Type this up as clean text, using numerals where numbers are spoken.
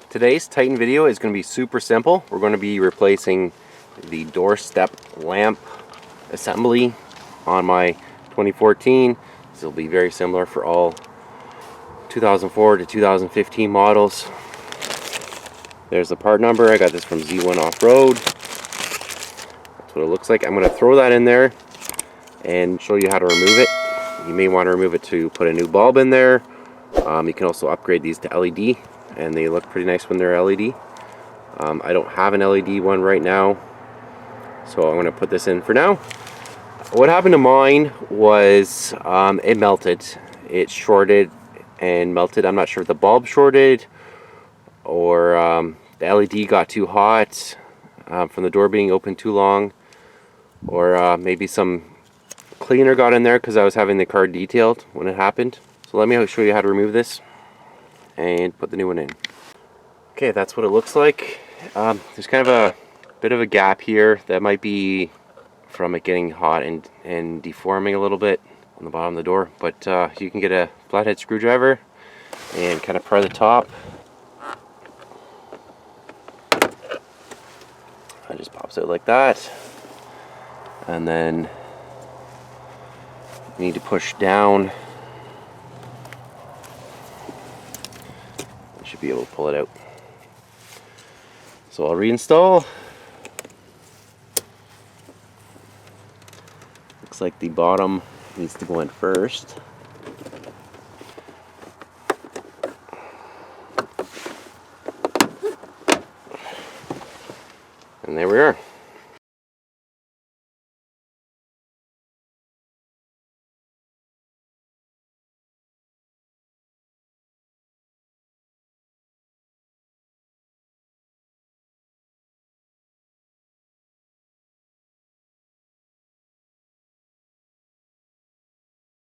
Today's Titan video is going to be super simple. We're going to be replacing the doorstep lamp assembly on my 2014. This will be very similar for all 2004 to 2015 models. There's the part number. I got this from Z1 Off-Road. That's what it looks like. I'm going to throw that in there and show you how to remove it. You may want to remove it to put a new bulb in there. You can also upgrade these to LED, and they look pretty nice when they're LED. I don't have an LED one right now, so I'm going to put this in for now. What happened to mine was it melted. It shorted and melted. I'm not sure if the bulb shorted or the LED got too hot from the door being open too long, or maybe some cleaner got in there because I was having the car detailed when it happened. So let me show you how to remove this and put the new one in. Okay, that's what it looks like. There's kind of a bit of a gap here that might be from it getting hot and deforming a little bit on the bottom of the door, but you can get a flathead screwdriver and kind of pry the top. It just pops out like that, and then you need to push down. You should be able to pull it out. So I'll reinstall. Looks like the bottom needs to go in first. And there we are.